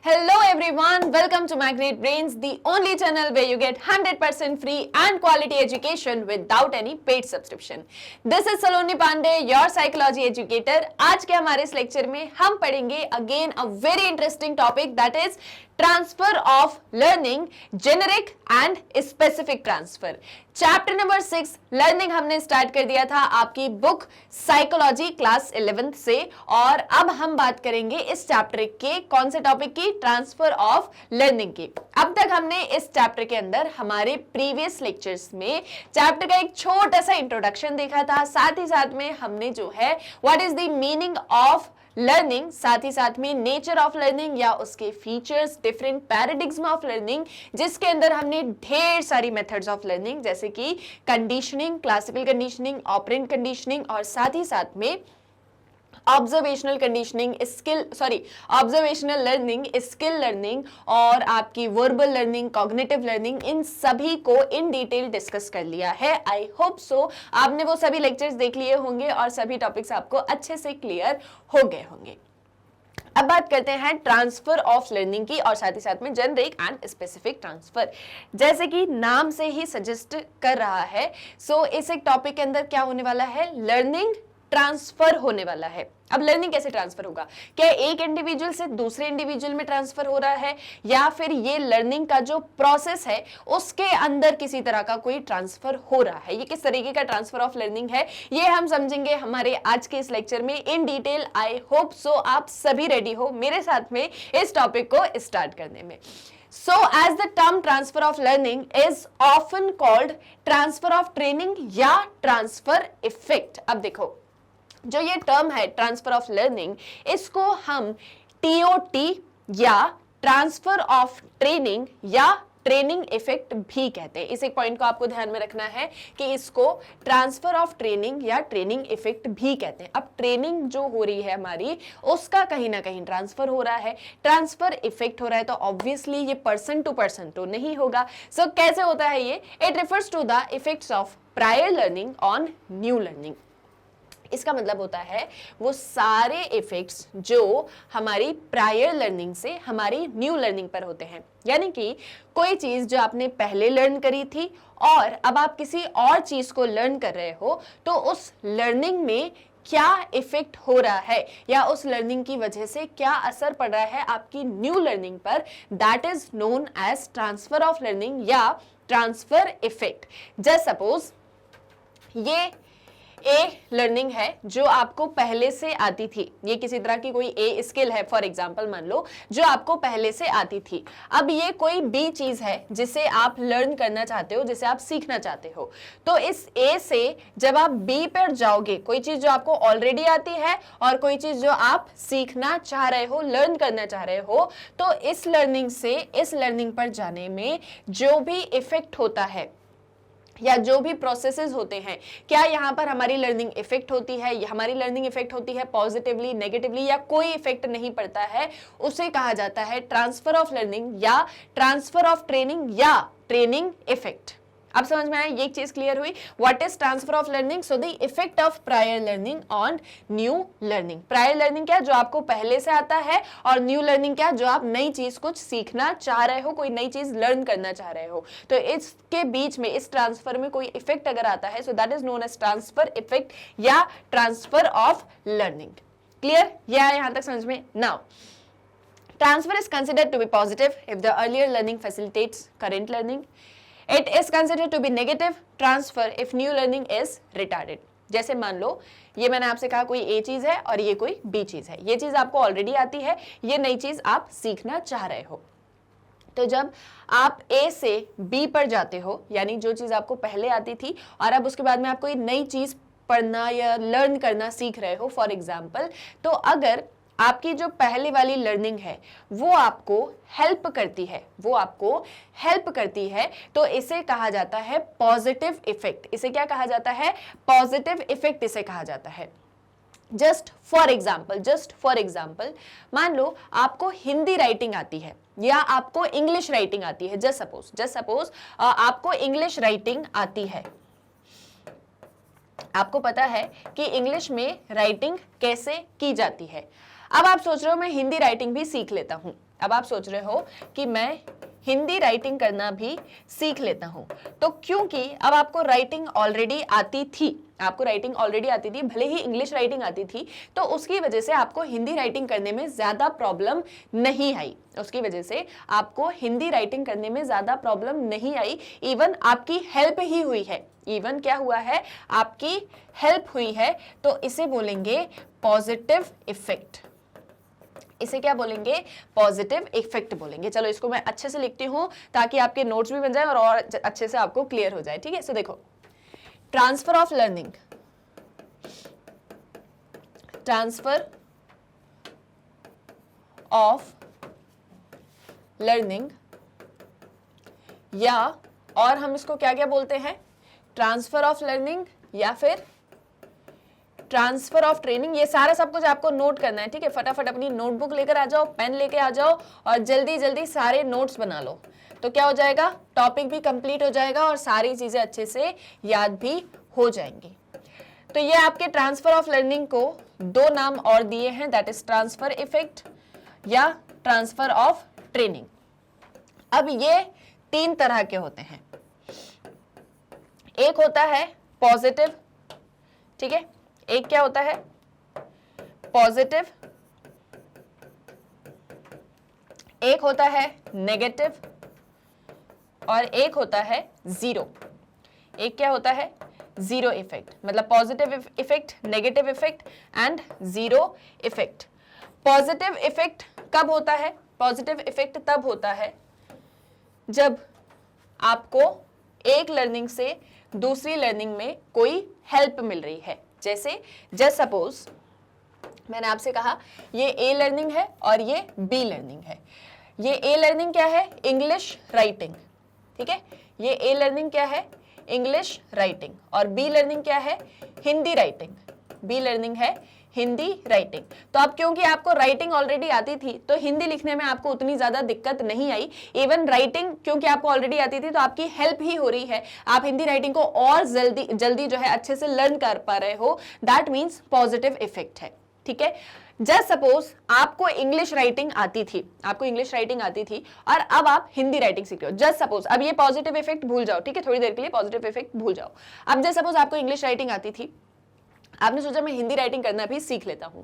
Hello everyone, welcome to My Great Brains, the only channel where you get 100% free and quality education without any paid subscription. This is Saloni Pandey, your psychology educator. आज के हमारे इस lecture में हम पढ़ेंगे again a very interesting topic, that is transfer of learning, generic and specific transfer. Chapter number 6 learning हमने start कर दिया था आपकी बुक साइकोलॉजी क्लास 11th से, और अब हम बात करेंगे इस चैप्टर के कौन से टॉपिक की, ट्रांसफर ऑफ लर्निंग की। अब तक हमने इस चैप्टर के अंदर हमारे प्रीवियस लेक्चर्स में चैप्टर का एक छोटा सा इंट्रोडक्शन देखा था, साथ ही साथ में हमने जो है what is the meaning of learning, साथ ही साथ में नेचर ऑफ लर्निंग या उसके features, different paradigm of learning, जिसके अंदर हमने ढेर सारी मेथड्स ऑफ लर्निंग जैसे कि conditioning, classical conditioning, operant conditioning, और साथ ही साथ में observational conditioning, observational learning, skill learning और आपकी वर्बल लर्निंग, कॉग्निटिव लर्निंग, इन सभी को इन डिटेल डिस्कस कर लिया है। आई होप सो आपने वो सभी लेक्चर्स देख लिए होंगे और सभी टॉपिक्स आपको अच्छे से क्लियर हो गए होंगे। अब बात करते हैं ट्रांसफर ऑफ लर्निंग की, और साथ ही साथ में जेनेरिक एंड स्पेसिफिक ट्रांसफर। जैसे कि नाम से ही सजेस्ट कर रहा है, सो इस एक टॉपिक के अंदर क्या होने वाला है, लर्निंग ट्रांसफर होने वाला है। अब लर्निंग कैसे ट्रांसफर होगा, क्या एक इंडिविजुअल से दूसरे इंडिविजुअल में ट्रांसफर हो रहा है, या फिर ये लर्निंग का जो प्रोसेस है उसके अंदर किसी तरह का कोई ट्रांसफर हो रहा है, ये किस तरीके का ट्रांसफर ऑफ लर्निंग है, ये हम समझेंगे हमारे आज के इस लेक्चर में in detail. I hope so आप सभी रेडी हो मेरे साथ में इस टॉपिक को स्टार्ट करने में। So as the term transfer of learning is often called transfer of training या transfer effect। अब देखो जो ये टर्म है ट्रांसफर ऑफ लर्निंग, इसको हम TOT या ट्रांसफर ऑफ ट्रेनिंग या ट्रेनिंग इफेक्ट भी कहते हैं। इस एक पॉइंट को आपको ध्यान में रखना है कि इसको ट्रांसफर ऑफ ट्रेनिंग या ट्रेनिंग इफेक्ट भी कहते हैं। अब ट्रेनिंग जो हो रही है हमारी, उसका कहीं ना कहीं ट्रांसफर हो रहा है, ट्रांसफर इफेक्ट हो रहा है, तो ऑब्वियसली ये पर्सन टू पर्सन तो नहीं होगा। सो कैसे होता है ये, it refers to the effects of prior learning on new learning. इसका मतलब होता है वो सारे इफेक्ट्स जो हमारी प्रायर लर्निंग से हमारी न्यू लर्निंग पर होते हैं। यानी कि कोई चीज जो आपने पहले लर्न करी थी और अब आप किसी और चीज को लर्न कर रहे हो, तो उस लर्निंग में क्या इफेक्ट हो रहा है या उस लर्निंग की वजह से क्या असर पड़ रहा है आपकी न्यू लर्निंग पर, that is known as transfer of learning या ट्रांसफर इफेक्ट। जस्ट सपोज ये ए लर्निंग है जो आपको पहले से आती थी, ये किसी तरह की कोई ए स्किल है फॉर एग्जांपल मान लो, जो आपको पहले से आती थी। अब ये कोई बी चीज है जिसे आप लर्न करना चाहते हो, जिसे आप सीखना चाहते हो, तो इस ए से जब आप बी पर जाओगे, कोई चीज जो आपको ऑलरेडी आती है और कोई चीज जो आप सीखना चाह रहे हो, लर्न करना चाह रहे हो, तो इस लर्निंग से इस लर्निंग पर जाने में जो भी इफेक्ट होता है या जो भी प्रोसेसेस होते हैं, क्या यहाँ पर हमारी लर्निंग इफेक्ट होती है, हमारी लर्निंग इफेक्ट होती है पॉजिटिवली, नेगेटिवली, या कोई इफेक्ट नहीं पड़ता है, उसे कहा जाता है ट्रांसफर ऑफ लर्निंग या ट्रांसफर ऑफ ट्रेनिंग या ट्रेनिंग इफेक्ट। अब समझ में आया, ये चीज क्लियर हुई, what is transfer of learning. So the effect of prior learning on new learning. Prior learning क्या, जो आपको पहले से आता है, और न्यू लर्निंग क्या, जो आप नई चीज कुछ सीखना चाह रहे हो, कोई नई चीज लर्न करना चाह रहे हो। तो इसके बीच में, इस ट्रांसफर में कोई इफेक्ट अगर आता है, so that is known as transfer effect या ट्रांसफर ऑफ लर्निंग। क्लियर, यह यहां तक समझ में। Now transfer is considered to be positive if the earlier learning facilitates current learning. It is considered to be negative transfer if new learning is retarded. जैसे मान लो ये मैंने आपसे कहा कोई ए चीज है और ये कोई बी चीज है, ये चीज आपको ऑलरेडी आती है, ये नई चीज आप सीखना चाह रहे हो। तो जब आप ए से बी पर जाते हो, यानी जो चीज आपको पहले आती थी और अब उसके बाद में आप कोई नई चीज पढ़ना या लर्न करना सीख रहे हो फॉर एग्जाम्पल, तो अगर आपकी जो पहले वाली लर्निंग है वो आपको हेल्प करती है, तो इसे कहा जाता है पॉजिटिव इफेक्ट। इसे क्या कहा जाता है, पॉजिटिव इफेक्ट इसे कहा जाता है। जस्ट फॉर एग्जाम्पल मान लो आपको हिंदी राइटिंग आती है या आपको इंग्लिश राइटिंग आती है। जस्ट सपोज आपको इंग्लिश राइटिंग आती है, आपको पता है कि इंग्लिश में राइटिंग कैसे की जाती है। अब आप सोच रहे हो मैं हिंदी राइटिंग भी सीख लेता हूं, अब आप सोच रहे हो कि मैं हिंदी राइटिंग करना भी सीख लेता हूं, तो क्योंकि अब आपको राइटिंग ऑलरेडी आती थी, आपको राइटिंग ऑलरेडी आती थी, भले ही इंग्लिश राइटिंग आती थी, तो उसकी वजह से आपको हिंदी राइटिंग करने में ज्यादा प्रॉब्लम नहीं आई, उसकी वजह से आपको हिंदी राइटिंग करने में ज्यादा प्रॉब्लम नहीं आई, इवन आपकी हेल्प ही हुई है, इवन क्या हुआ है, आपकी हेल्प हुई है। तो इसे बोलेंगे पॉजिटिव इफेक्ट, इसे क्या बोलेंगे, पॉजिटिव इफेक्ट बोलेंगे। चलो इसको मैं अच्छे से लिखती हूं ताकि आपके नोट्स भी बन जाए और अच्छे से आपको क्लियर हो जाए, ठीक है। सो देखो, transfer of learning, transfer of learning, या और हम इसको क्या क्या बोलते हैं, ट्रांसफर ऑफ लर्निंग या फिर ट्रांसफर ऑफ ट्रेनिंग, ये सारा सब कुछ आपको नोट करना है, ठीक है। फटाफट अपनी नोटबुक लेकर आ जाओ, पेन लेके आ जाओ और जल्दी जल्दी सारे नोट्स बना लो, तो क्या हो जाएगा, टॉपिक भी कंप्लीट हो जाएगा और सारी चीजें अच्छे से याद भी हो जाएंगी। तो ये आपके ट्रांसफर ऑफ लर्निंग को दो नाम और दिए हैं, दैट इज ट्रांसफर इफेक्ट या ट्रांसफर ऑफ ट्रेनिंग। अब ये तीन तरह के होते हैं, एक होता है पॉजिटिव, ठीक है, एक क्या होता है पॉजिटिव, एक होता है नेगेटिव और एक होता है जीरो। एक क्या होता है, जीरो इफेक्ट, मतलब positive effect, negative effect and zero effect. Positive effect कब होता है, पॉजिटिव इफेक्ट तब होता है जब आपको एक लर्निंग से दूसरी लर्निंग में कोई हेल्प मिल रही है। जैसे जस्ट सपोज मैंने आपसे कहा ये ए लर्निंग है और ये बी लर्निंग है। ये ए लर्निंग क्या है, इंग्लिश राइटिंग, ठीक है, ये ए लर्निंग क्या है, इंग्लिश राइटिंग, और बी लर्निंग क्या है, हिंदी राइटिंग, बी लर्निंग है हिंदी राइटिंग। तो अब क्योंकि आपको राइटिंग ऑलरेडी आती थी तो हिंदी लिखने में आपको उतनी ज्यादा दिक्कत नहीं आई, इवन राइटिंग क्योंकि आपको ऑलरेडी आती थी तो आपकी हेल्प ही हो रही है, आप हिंदी राइटिंग को और जल्दी जल्दी जो है अच्छे से लर्न कर पा रहे हो, दैट मीन्स पॉजिटिव इफेक्ट है, ठीक है। जस्ट सपोज आपको इंग्लिश राइटिंग आती थी, आपको इंग्लिश राइटिंग आती थी और अब आप हिंदी राइटिंग सीख रहे हो, जस्ट सपोज, अब ये पॉजिटिव इफेक्ट भूल जाओ, ठीक है, थोड़ी देर के लिए पॉजिटिव इफेक्ट भूल जाओ। अब जस्ट सपोज आपको इंग्लिश राइटिंग आती थी, आपने सोचा मैं हिंदी राइटिंग करना भी सीख लेता हूं,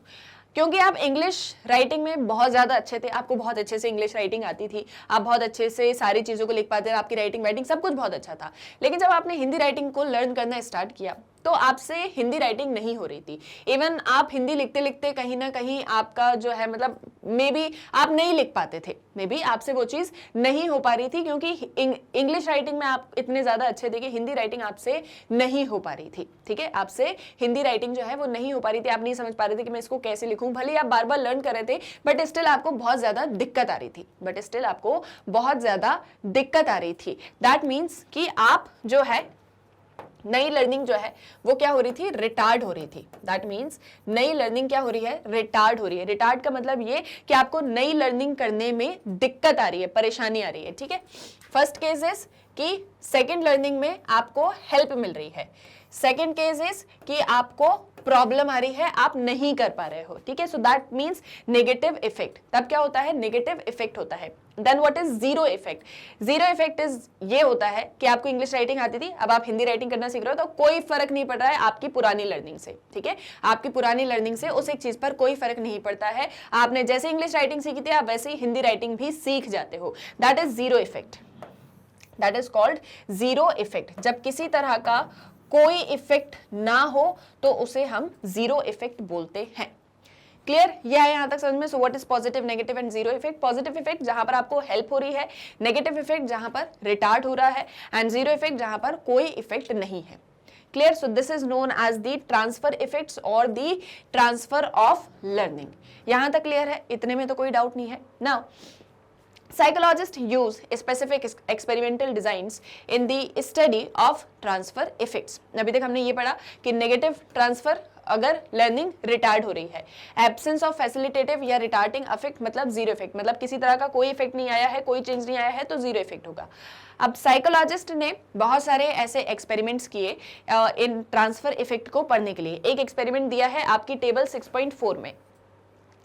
क्योंकि आप इंग्लिश राइटिंग में बहुत ज्यादा अच्छे थे, आपको बहुत अच्छे से इंग्लिश राइटिंग आती थी, आप बहुत अच्छे से सारी चीजों को लिख पाते थे, आपकी राइटिंग वाइटिंग सब कुछ बहुत अच्छा था। लेकिन जब आपने हिंदी राइटिंग को लर्न करना स्टार्ट किया तो आपसे हिंदी राइटिंग नहीं हो रही थी, इवन आप हिंदी लिखते लिखते कहीं ना कहीं आपका जो है मतलब मे बी आप नहीं लिख पाते थे, मे बी आपसे वो चीज नहीं हो पा रही थी, क्योंकि इंग्लिश राइटिंग में आप इतने ज्यादा अच्छे थे कि हिंदी राइटिंग आपसे नहीं हो पा रही थी, ठीक है, आपसे हिंदी राइटिंग जो है वो नहीं हो पा रही थी, आप नहीं समझ पा रहे थे कि मैं इसको कैसे लिखूं, भले आप बार बार लर्न कर रहे थे बट स्टिल आपको बहुत ज्यादा दिक्कत आ रही थी, बट स्टिल आपको बहुत ज्यादा दिक्कत आ रही थी। दैट मीन्स कि आप जो है नई लर्निंग जो है वो क्या हो रही थी, रिटार्ड हो रही थी। दैट मीन्स नई लर्निंग क्या हो रही है, रिटार्ड हो रही है। रिटार्ड का मतलब ये कि आपको नई लर्निंग करने में दिक्कत आ रही है, परेशानी आ रही है, ठीक है। फर्स्ट केस इज कि सेकंड लर्निंग में आपको हेल्प मिल रही है, सेकंड केस इज कि आपको प्रॉब्लम आ रही है, आप नहीं कर पा रहे हो, ठीक है। So that means negative effect, तब क्या होता है, नेगेटिव इफेक्ट होता है। Then what is zero effect, zero effect is ये होता है कि आपको इंग्लिश राइटिंग आती थी, अब आप हिंदी राइटिंग करना सीख रहे हो तो कोई फर्क नहीं पड़ रहा है आपकी पुरानी लर्निंग से, ठीक है, आपकी पुरानी लर्निंग से उस एक चीज पर कोई फर्क नहीं पड़ता है, आपने जैसे इंग्लिश राइटिंग सीखी थी आप वैसे ही हिंदी राइटिंग भी सीख जाते हो। That is zero effect, that is called zero effect. जब किसी तरह का कोई इफेक्ट ना हो तो उसे हम जीरो इफेक्ट बोलते हैं। क्लियर, ये है यहां तक समझ में। So what is positive, negative and zero effect. Positive effect जहां पर आपको हेल्प हो रही है, नेगेटिव इफेक्ट जहां पर रिटार्ड हो रहा है, एंड जीरो इफेक्ट जहां पर कोई इफेक्ट नहीं है। Clear, so this is known as the transfer effects और द ट्रांसफर ऑफ लर्निंग। यहां तक क्लियर है, इतने में तो कोई डाउट नहीं है। Now psychologists use specific experimental designs in the study of transfer effects। अभी तक हमने ये पढ़ा कि नेगेटिव ट्रांसफर अगर लर्निंग रिटार्ड हो रही है, एब्सेंस ऑफ फैसिलिटेटिव या रिटार्डिंग इफेक्ट मतलब जीरो इफेक्ट, मतलब किसी तरह का कोई इफेक्ट नहीं आया है, कोई चेंज नहीं आया है तो जीरो इफेक्ट होगा। अब साइकोलॉजिस्ट ने बहुत सारे ऐसे एक्सपेरिमेंट्स किए इन ट्रांसफर इफेक्ट को पढ़ने के लिए। एक एक्सपेरिमेंट दिया है आपकी टेबल 6.4 में।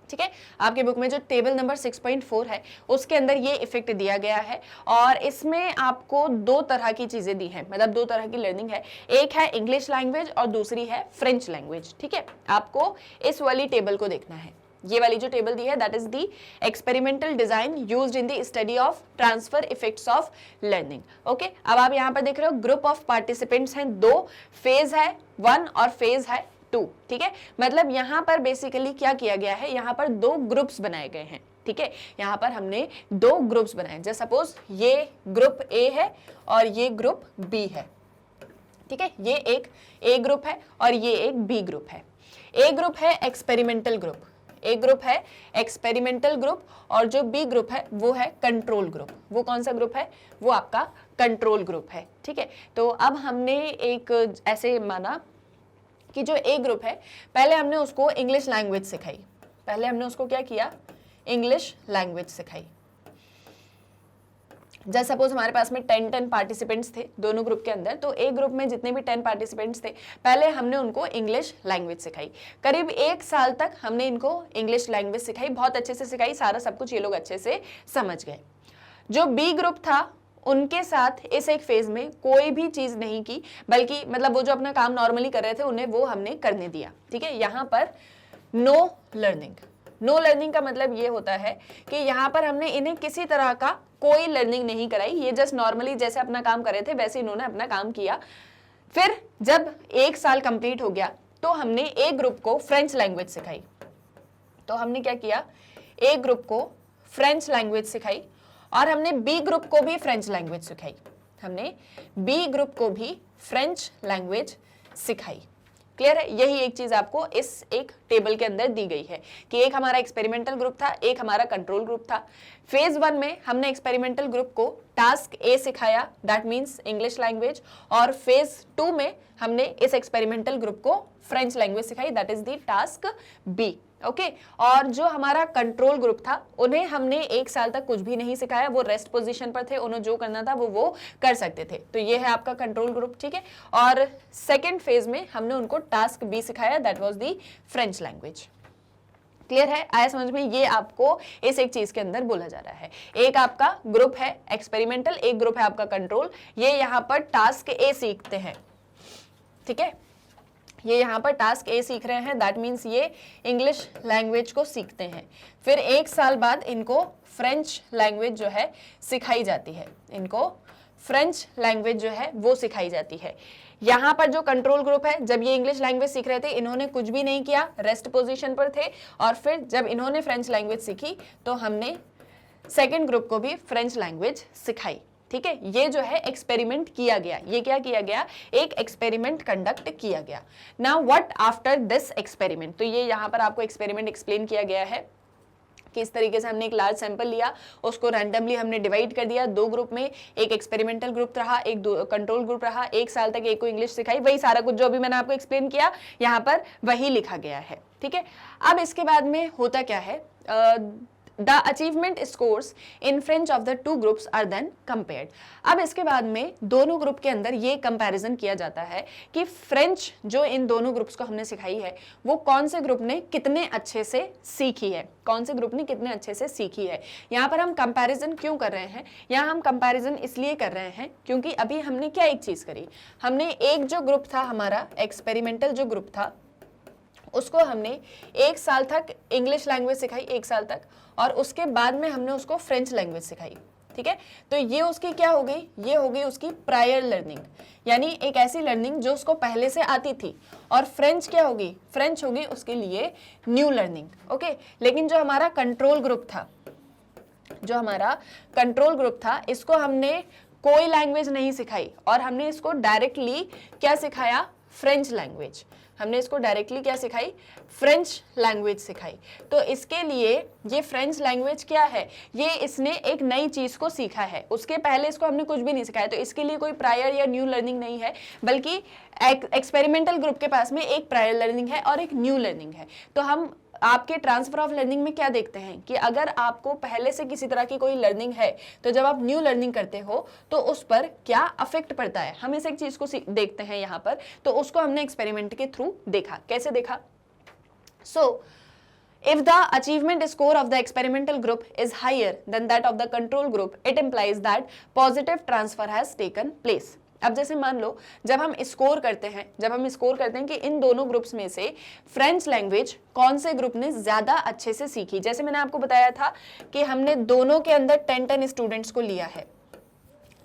ठीक है, आपके बुक में जो टेबल नंबर 6.4 है उसके अंदर ये इफेक्ट दिया गया है और इसमें आपको दो तरह की चीजें दी हैं, मतलब दो तरह की लर्निंग है। एक है इंग्लिश लैंग्वेज और दूसरी है फ्रेंच लैंग्वेज। ठीक है, आपको इस वाली टेबल को देखना है। ये वाली जो टेबल दी है that is the experimental design used in the study of transfer effects of learning. Okay, अब आप यहाँ पर देख रहे हो ग्रुप ऑफ पार्टिसिपेंट्स हैं, दो, फेज है 1 और फेज है 2। ठीक है, मतलब यहाँ पर बेसिकली क्या किया गया है, यहाँ पर दो ग्रुप्स बनाए गए हैं। ठीक है, यहाँ पर हमने दो ग्रुप्स बनाए, जैसे सपोज ये ग्रुप ए है और ये ग्रुप बी है। ठीक है, ये एक ए ग्रुप है और ये एक बी ग्रुप है। ए ग्रुप है एक्सपेरिमेंटल ग्रुप, ए ग्रुप है एक्सपेरिमेंटल ग्रुप और जो बी ग्रुप है वो है कंट्रोल ग्रुप। वो कौन सा ग्रुप है, वो आपका कंट्रोल ग्रुप है। ठीक है, तो अब हमने एक ऐसे माना कि जो ए ग्रुप है पहले हमने उसको इंग्लिश लैंग्वेज सिखाई, पहले हमने उसको क्या किया, इंग्लिश लैंग्वेज सिखाई। जैसे सपोज हमारे पास में 10 पार्टिसिपेंट्स थे दोनों ग्रुप के अंदर, तो एक ग्रुप में जितने भी 10 पार्टिसिपेंट्स थे पहले हमने उनको इंग्लिश लैंग्वेज सिखाई। करीब 1 साल तक हमने इनको इंग्लिश लैंग्वेज सिखाई, बहुत अच्छे से सिखाई, सारा सब कुछ ये लोग अच्छे से समझ गए। जो बी ग्रुप था उनके साथ इस एक फेज में कोई भी चीज नहीं की, बल्कि मतलब वो जो अपना काम नॉर्मली कर रहे थे उन्हें वो हमने करने दिया। ठीक है, यहाँ पर नो लर्निंग। नो लर्निंग का मतलब ये होता है कि यहाँ पर हमने इन्हें किसी तरह का कोई लर्निंग नहीं कराई, ये जस्ट नॉर्मली जैसे अपना काम कर रहे थे वैसे इन्होंने अपना काम किया। फिर जब 1 साल कंप्लीट हो गया तो हमने ए ग्रुप को फ्रेंच लैंग्वेज सिखाई। तो हमने क्या किया, ए ग्रुप को फ्रेंच लैंग्वेज सिखाई और हमने बी ग्रुप को भी फ्रेंच लैंग्वेज सिखाई। हमने बी ग्रुप को भी फ्रेंच लैंग्वेज सिखाई। क्लियर है, यही एक चीज आपको इस एक टेबल के अंदर दी गई है कि एक हमारा एक्सपेरिमेंटल ग्रुप था, एक हमारा कंट्रोल ग्रुप था। फेज 1 में हमने एक्सपेरिमेंटल ग्रुप को टास्क ए सिखाया, दैट मींस इंग्लिश लैंग्वेज, और फेज 2 में हमने इस एक्सपेरिमेंटल ग्रुप को फ्रेंच लैंग्वेज सिखाई, that is the task B. Okay, और जो हमारा कंट्रोल ग्रुप था उन्हें हमने 1 साल तक कुछ भी नहीं सिखाया, वो रेस्ट पोजीशन पर थे, उन्हें जो करना था वो कर सकते थे। तो ये है आपका कंट्रोल ग्रुप। ठीक है, और सेकेंड फेज में हमने उनको टास्क बी सिखाया, that was the French language. Clear है, आया समझ में? ये आपको इस एक चीज के अंदर बोला जा रहा है। एक आपका ग्रुप है एक्सपेरिमेंटल, एक ग्रुप है आपका कंट्रोल। ये यहाँ पर टास्क ए सीखते हैं। ठीक है, ये यहाँ पर टास्क ए सीख रहे हैं, दैट मीन्स ये इंग्लिश लैंग्वेज को सीखते हैं। फिर 1 साल बाद इनको फ्रेंच लैंग्वेज जो है सिखाई जाती है, इनको फ्रेंच लैंग्वेज जो है वो सिखाई जाती है। यहाँ पर जो कंट्रोल ग्रुप है, जब ये इंग्लिश लैंग्वेज सीख रहे थे इन्होंने कुछ भी नहीं किया, रेस्ट पोजीशन पर थे, और फिर जब इन्होंने फ्रेंच लैंग्वेज सीखी तो हमने सेकेंड ग्रुप को भी फ्रेंच लैंग्वेज सिखाई। ठीक है, ये जो है एक्सपेरिमेंट किया गया, ये क्या किया गया, एक एक्सपेरिमेंट कंडक्ट किया गया। Now what after this experiment, तो ये यहाँ पर आपको एक्सपेरिमेंट एक्सप्लेन किया गया है कि इस तरीके से हमने एक लार्ज सैंपल लिया, उसको रैंडमली हमने डिवाइड कर दिया 2 ग्रुप में, एक एक्सपेरिमेंटल ग्रुप रहा, एक कंट्रोल ग्रुप रहा। 1 साल तक एक को इंग्लिश सिखाई, वही सारा कुछ जो अभी मैंने आपको एक्सप्लेन किया यहाँ पर वही लिखा गया है। ठीक है, अब इसके बाद में होता क्या है, The achievement scores in French of the 2 groups are then compared। अब इसके बाद में दोनों ग्रुप के अंदर ये कंपैरिजन किया जाता है कि फ्रेंच जो इन दोनों ग्रुप्स को हमने सिखाई है वो कौन से ग्रुप ने कितने अच्छे से सीखी है, कौन से ग्रुप ने कितने अच्छे से सीखी है। यहाँ पर हम कंपैरिजन क्यों कर रहे हैं, यहाँ हम कंपैरिजन इसलिए कर रहे हैं क्योंकि अभी हमने क्या एक चीज करी, हमने एक जो ग्रुप था हमारा एक्सपेरिमेंटल जो ग्रुप था उसको हमने 1 साल तक इंग्लिश लैंग्वेज सिखाई, 1 साल तक, और उसके बाद में हमने उसको फ्रेंच लैंग्वेज सिखाई। ठीक है, तो ये उसकी क्या हो गई, ये हो गई उसकी प्रायर लर्निंग, यानी एक ऐसी लर्निंग जो उसको पहले से आती थी। और फ्रेंच क्या होगी, फ्रेंच होगी उसके लिए न्यू लर्निंग। ओके, लेकिन जो हमारा कंट्रोल ग्रुप था, जो हमारा कंट्रोल ग्रुप था, इसको हमने कोई लैंग्वेज नहीं सिखाई और हमने इसको डायरेक्टली क्या सिखाया, फ्रेंच लैंग्वेज। हमने इसको डायरेक्टली क्या सिखाई, फ्रेंच लैंग्वेज सिखाई। तो इसके लिए ये फ्रेंच लैंग्वेज क्या है, ये इसने एक नई चीज को सीखा है, उसके पहले इसको हमने कुछ भी नहीं सिखाया। तो इसके लिए कोई प्रायर या न्यू लर्निंग नहीं है, बल्कि एक्सपेरिमेंटल ग्रुप के पास में एक प्रायर लर्निंग है और एक न्यू लर्निंग है। तो हम आपके ट्रांसफर ऑफ लर्निंग में क्या देखते हैं कि अगर आपको पहले से किसी तरह की कोई लर्निंग है तो जब आप न्यू लर्निंग करते हो तो उस पर क्या अफेक्ट पड़ता है, हम इस एक चीज को देखते हैं यहाँ पर। तो उसको हमने एक्सपेरिमेंट के थ्रू देखा। कैसे देखा, If the achievement score of the experimental group is higher than that of the control group, it implies that positive transfer has taken place. अब जैसे मान लो जब हम स्कोर करते हैं कि इन दोनों ग्रुप्स में से फ्रेंच लैंग्वेज कौन से ग्रुप ने ज्यादा अच्छे से सीखी, जैसे मैंने आपको बताया था कि हमने दोनों के अंदर 10 स्टूडेंट्स को लिया है,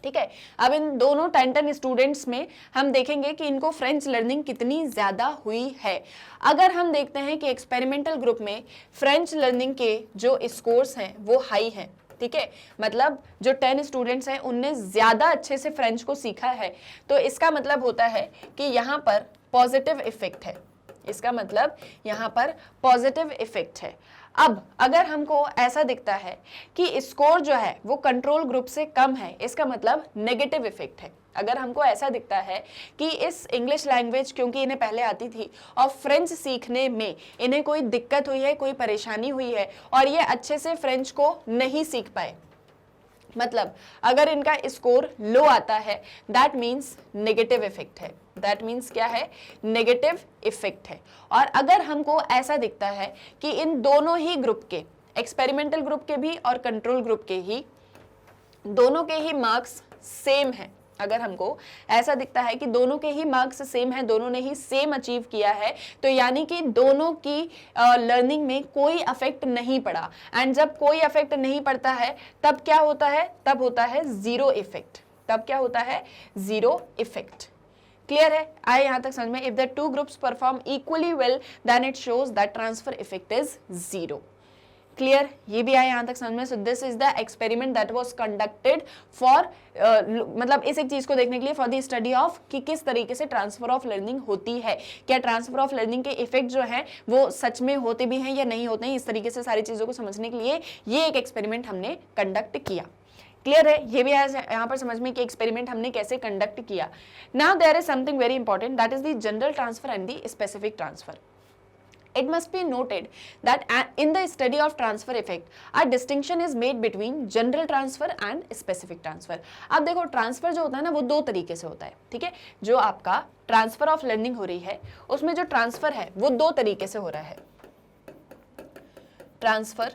ठीक है। अब इन दोनों 10 स्टूडेंट्स में हम देखेंगे कि इनको फ्रेंच लर्निंग कितनी ज्यादा हुई है। अगर हम देखते हैं कि एक्सपेरिमेंटल ग्रुप में फ्रेंच लर्निंग के जो स्कोर्स हैं वो हाई हैं, ठीक है, मतलब जो 10 स्टूडेंट्स हैं उनने ज्यादा अच्छे से फ्रेंच को सीखा है, तो इसका मतलब होता है कि यहाँ पर पॉजिटिव इफेक्ट है, इसका मतलब यहाँ पर पॉजिटिव इफेक्ट है। अब अगर हमको ऐसा दिखता है कि स्कोर जो है वो कंट्रोल ग्रुप से कम है, इसका मतलब नेगेटिव इफेक्ट है। अगर हमको ऐसा दिखता है कि इस इंग्लिश लैंग्वेज क्योंकि इन्हें पहले आती थी और फ्रेंच सीखने में इन्हें कोई दिक्कत हुई है, कोई परेशानी हुई है और ये अच्छे से फ्रेंच को नहीं सीख पाए, मतलब अगर इनका स्कोर लो आता है, दैट मीन्स नेगेटिव इफेक्ट है। दैट मीन्स क्या है? नेगेटिव इफेक्ट है। और अगर हमको ऐसा दिखता है कि इन दोनों ही ग्रुप के, एक्सपेरिमेंटल ग्रुप के भी और कंट्रोल ग्रुप के ही, दोनों के ही मार्क्स सेम हैं, अगर हमको ऐसा दिखता है कि दोनों के ही मार्क्स सेम है, दोनों ने ही सेम अचीव किया है, तो यानी कि दोनों की लर्निंग में कोई अफेक्ट नहीं पड़ा। एंड जब कोई अफेक्ट नहीं पड़ता है तब क्या होता है? तब होता है जीरो इफेक्ट। तब क्या होता है? Zero effect. क्लियर है? आए यहां तक समझ में? If the two groups perform equally well then it shows that transfer effect is zero. Clear? ये भी आया यहां तक समझ में? So this is the experiment that was conducted for, मतलब इस एक चीज को देखने के लिए, फॉर द स्टडी ऑफ कि किस तरीके से ट्रांसफर ऑफ लर्निंग होती है, क्या ट्रांसफर ऑफ लर्निंग के इफेक्ट जो है वो सच में होते भी हैं या नहीं होते हैं। इस तरीके से सारी चीजों को समझने के लिए ये एक एक्सपेरिमेंट हमने कंडक्ट किया। क्लियर है? ये भी यहाँ पर समझ में कि एक्सपेरिमेंट हमने कैसे कंडक्ट किया। Now there is something very important, that is the general transfer and the specific transfer. It must be noted that in the study of transfer effect, a distinction is made between general transfer and specific transfer. अब देखो transfer जो होता है ना वो दो तरीके से होता है, ठीक है। जो आपका ट्रांसफर ऑफ लर्निंग हो रही है उसमें जो ट्रांसफर है वो दो तरीके से हो रहा है। Transfer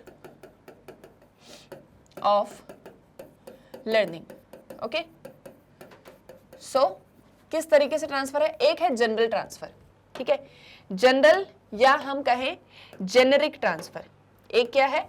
of learning, okay. So किस तरीके से ट्रांसफर है? एक है जनरल ट्रांसफर, ठीक है, जनरल या हम कहें जेनेरिक ट्रांसफर। एक क्या है?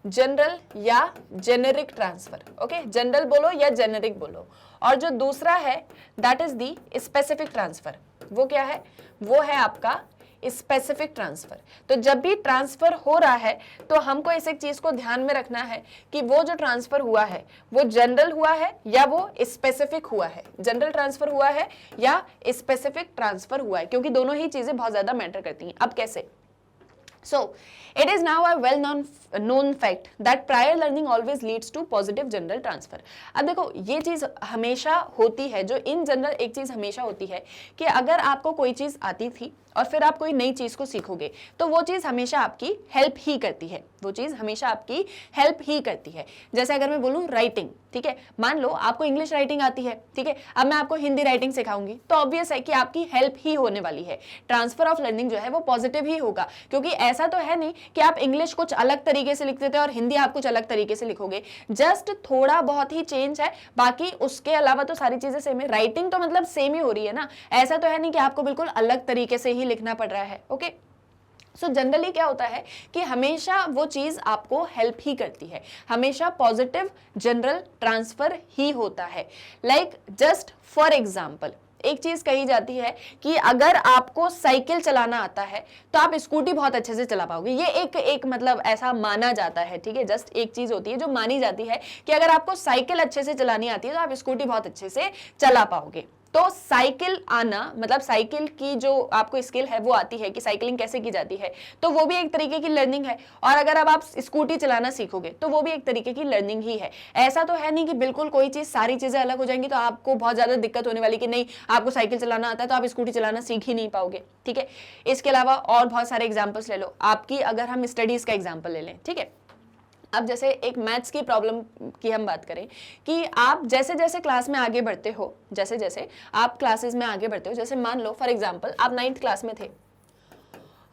जनरल या जेनेरिक ट्रांसफर, ओके। जनरल बोलो या जेनेरिक बोलो। और जो दूसरा है that is the specific transfer. वो क्या है? वो है आपका स्पेसिफिक ट्रांसफर। तो जब भी ट्रांसफर हो रहा है तो हमको इस एक चीज को ध्यान में रखना है कि वो जो ट्रांसफर हुआ है वो जनरल हुआ है या वो स्पेसिफिक हुआ है। जनरल ट्रांसफर हुआ है या स्पेसिफिक ट्रांसफर हुआ है, क्योंकि दोनों ही चीजें बहुत ज्यादा मैटर करती हैं। अब कैसे? So, it is now a well-known fact that prior learning always leads to positive general transfer. अब देखो ये चीज हमेशा होती है, जो इन जनरल एक चीज हमेशा होती है कि अगर आपको कोई चीज आती थी और फिर आप कोई नई चीज को सीखोगे तो वो चीज हमेशा आपकी हेल्प ही करती है, वो चीज हमेशा आपकी हेल्प ही करती है। जैसे अगर मैं बोलूँ राइटिंग, ठीक है, मान लो आपको इंग्लिश राइटिंग आती है, ठीक है, अब मैं आपको हिंदी राइटिंग सिखाऊंगी तो ऑब्वियस है कि आपकी हेल्प ही होने वाली है। ट्रांसफर ऑफ लर्निंग जो है वो पॉजिटिव ही होगा, क्योंकि ऐसा तो है नहीं कि आप इंग्लिश कुछ अलग तरीके से लिखते थे और हिंदी आप कुछ अलग तरीके से लिखोगे। जस्ट थोड़ा बहुत ही चेंज है, बाकी उसके अलावा तो सारी चीजें सेम है। राइटिंग तो मतलब सेम ही हो रही है ना, ऐसा तो है नहीं कि आपको बिल्कुल अलग तरीके से ही लिखना पड़ रहा है, ओके। सो जनरली क्या होता है कि हमेशा वो चीज आपको हेल्प ही करती है, हमेशा पॉजिटिव जनरल ट्रांसफर ही होता है। लाइक जस्ट फॉर एग्जाम्पल एक चीज कही जाती है कि अगर आपको साइकिल चलाना आता है तो आप स्कूटी बहुत अच्छे से चला पाओगे। ये एक मतलब ऐसा माना जाता है, ठीक है। जस्ट एक चीज होती है जो मानी जाती है कि अगर आपको साइकिल अच्छे से चलानी आती है तो आप स्कूटी बहुत अच्छे से चला पाओगे। तो साइकिल आना मतलब साइकिल की जो आपको स्किल है वो आती है कि साइकिलिंग कैसे की जाती है, तो वो भी एक तरीके की लर्निंग है। और अगर अब आप स्कूटी चलाना सीखोगे तो वो भी एक तरीके की लर्निंग ही है। ऐसा तो है नहीं कि बिल्कुल कोई चीज, सारी चीजें अलग हो जाएंगी तो आपको बहुत ज्यादा दिक्कत होने वाली कि नहीं आपको साइकिल चलाना आता है तो आप स्कूटी चलाना सीख ही नहीं पाओगे, ठीक है। इसके अलावा और बहुत सारे एग्जाम्पल्स ले लो आपकी, अगर हम स्टडीज का एग्जाम्पल ले लें, ठीक है। अब जैसे एक मैथ्स की प्रॉब्लम की हम बात करें कि आप जैसे जैसे क्लास में आगे बढ़ते हो, जैसे जैसे आप क्लासेस में आगे बढ़ते हो, जैसे मान लो फॉर एग्जांपल आप 9th क्लास में थे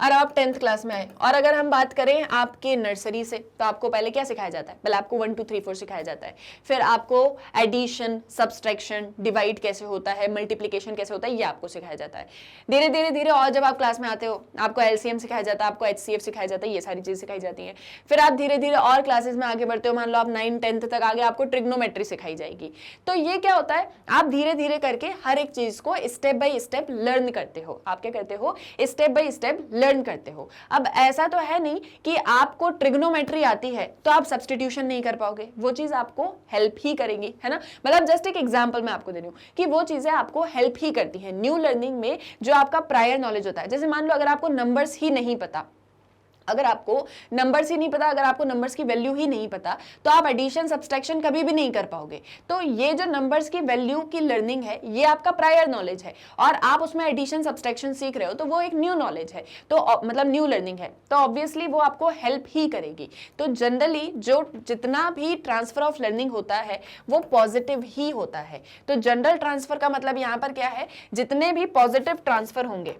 और आप 10th क्लास में आए, और अगर हम बात करें आपके नर्सरी से, तो आपको पहले क्या सिखाया जाता है? पहले आपको 1 2 3 4 सिखाया जाता है, फिर आपको एडिशन, सब्सट्रैक्शन, डिवाइड कैसे होता है, मल्टीप्लिकेशन कैसे होता है, ये आपको सिखाया जाता है। धीरे धीरे धीरे और जब आप क्लास में आते हो, आपको एलसीएम सिखाया जाता है, आपको एचसीएफ सिखाया जाता है, ये सारी चीजें सिखाई जाती हैं। फिर आप धीरे धीरे और क्लासेस में आगे बढ़ते हो, मान लो आप 9 10th तक आगे, आपको ट्रिग्नोमेट्री सिखाई जाएगी। तो ये क्या होता है, आप धीरे धीरे करके हर एक चीज को स्टेप बाय स्टेप लर्न करते हो। आप क्या करते हो? स्टेप बाय स्टेप लर्न करते हो। अब ऐसा तो है नहीं कि आपको ट्रिग्नोमेट्री आती है तो आप सब्स्टिट्यूशन नहीं कर पाओगे, वो चीज आपको हेल्प ही करेगी, है ना। मतलब जस्ट एक एग्जांपल मैं आपको दे रही हूं कि वो चीजें आपको हेल्प ही करती हैं न्यू लर्निंग में। जो आपका प्रायर नॉलेज होता है, जैसे मान लो अगर आपको नंबर्स ही नहीं पता, अगर आपको नंबर्स ही नहीं पता, अगर आपको नंबर्स की वैल्यू ही नहीं पता, तो आप एडिशन सब्सट्रैक्शन कभी भी नहीं कर पाओगे। तो ये जो नंबर्स की वैल्यू की लर्निंग है, ये आपका प्रायर नॉलेज है, और आप उसमें एडिशन सब्सट्रैक्शन सीख रहे हो, तो वो एक न्यू नॉलेज है, तो मतलब न्यू लर्निंग है, तो ऑब्वियसली वो आपको हेल्प ही करेगी। तो जनरली जो जितना भी ट्रांसफर ऑफ लर्निंग होता है वो पॉजिटिव ही होता है। तो जनरल ट्रांसफर का मतलब यहाँ पर क्या है, जितने भी पॉजिटिव ट्रांसफर होंगे,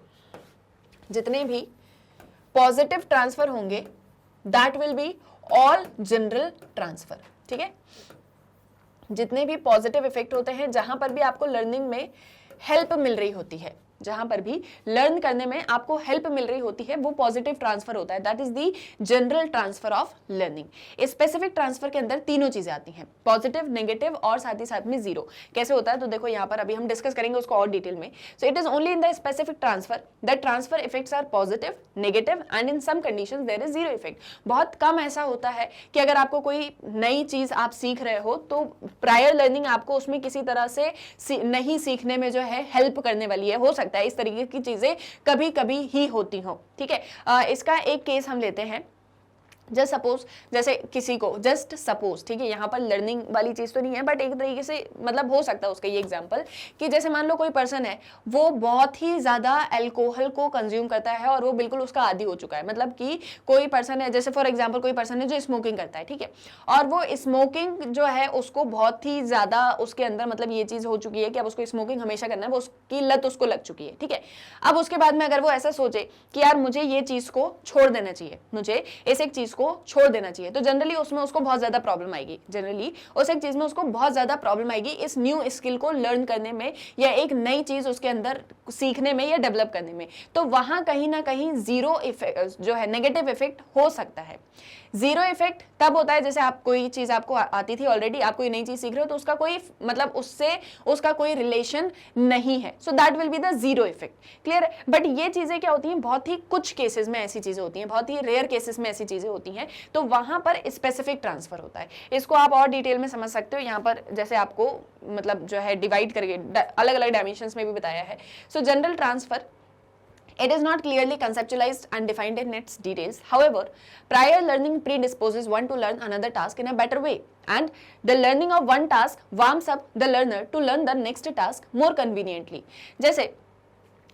जितने भी पॉजिटिव ट्रांसफर होंगे, that will be all general transfer. ठीक है, जितने भी पॉजिटिव इफेक्ट होते हैं, जहां पर भी आपको लर्निंग में हेल्प मिल रही होती है, जहां पर भी लर्न करने में आपको हेल्प मिल रही होती है, वो पॉजिटिव ट्रांसफर होता है, that is the general transfer of learning. Specific transfer के अंदर तीनों चीजें आती हैं, पॉजिटिव, नेगेटिव और साथ ही साथ में जीरो। कैसे होता है, तो देखो यहाँ पर अभी हम डिस्कस करेंगे उसको और डिटेल में। So it is only in the specific transfer that transfer effects are positive, negative and in some conditions there is zero effect. बहुत कम ऐसा होता है कि अगर आपको कोई नई चीज आप सीख रहे हो, तो प्रायर लर्निंग आपको उसमें किसी तरह से नहीं सीखने में जो है हेल्प करने वाली है। हो सकता है इस तरीके की चीजें कभी कभी ही होती हो। ठीक है, इसका एक केस हम लेते हैं। जस्ट सपोज, जैसे किसी को जस्ट सपोज, ठीक है, यहाँ पर लर्निंग वाली चीज तो नहीं है, बट एक तरीके से मतलब हो सकता है उसका ये एग्जांपल कि जैसे मान लो कोई पर्सन है, वो बहुत ही ज्यादा अल्कोहल को कंज्यूम करता है और वो बिल्कुल उसका आदी हो चुका है। मतलब कि कोई पर्सन है, जैसे फॉर एग्जाम्पल कोई पर्सन है जो स्मोकिंग करता है, ठीक है, और वो स्मोकिंग जो है उसको बहुत ही ज्यादा उसके अंदर मतलब ये चीज हो चुकी है कि अब उसको स्मोकिंग हमेशा करना है, वो उसकी लत उसको लग चुकी है। ठीक है, अब उसके बाद में अगर वो ऐसा सोचे कि यार मुझे ये चीज को छोड़ देना चाहिए, मुझे इस एक चीज को छोड़ देना चाहिए, तो जनरली उसमें उसको बहुत ज्यादा प्रॉब्लम आएगी। जनरली उस एक चीज में उसको बहुत ज्यादा प्रॉब्लम आएगी इस न्यू स्किल को लर्न करने में, या एक नई चीज उसके अंदर सीखने में या डेवलप करने में। तो वहां कहीं ना कहीं जीरो इफेक्ट जो है, नेगेटिव इफेक्ट हो सकता है। जीरो इफेक्ट तब होता है जैसे आप कोई चीज आपको आती थी ऑलरेडी, आप कोई नई चीज सीख रहे हो, तो उसका कोई मतलब उससे उसका कोई रिलेशन नहीं है, so that will be the zero effect. Clear? But ये चीजें क्या होती हैं, बहुत ही कुछ केसेस में ऐसी चीजें होती हैं, बहुत ही रेयर केसेस में ऐसी चीजें होती हैं, तो वहां पर स्पेसिफिक ट्रांसफर होता है। इसको आप और डिटेल में समझ सकते हो, यहाँ पर जैसे आपको मतलब जो है डिवाइड करके अलग अलग डायमेंशंस में भी बताया है। सो general transfer, it is not clearly conceptualized and defined in its details. However, prior learning predisposes one to learn another task in a better way, and the learning of one task warms up the learner to learn the next task more conveniently. जैसे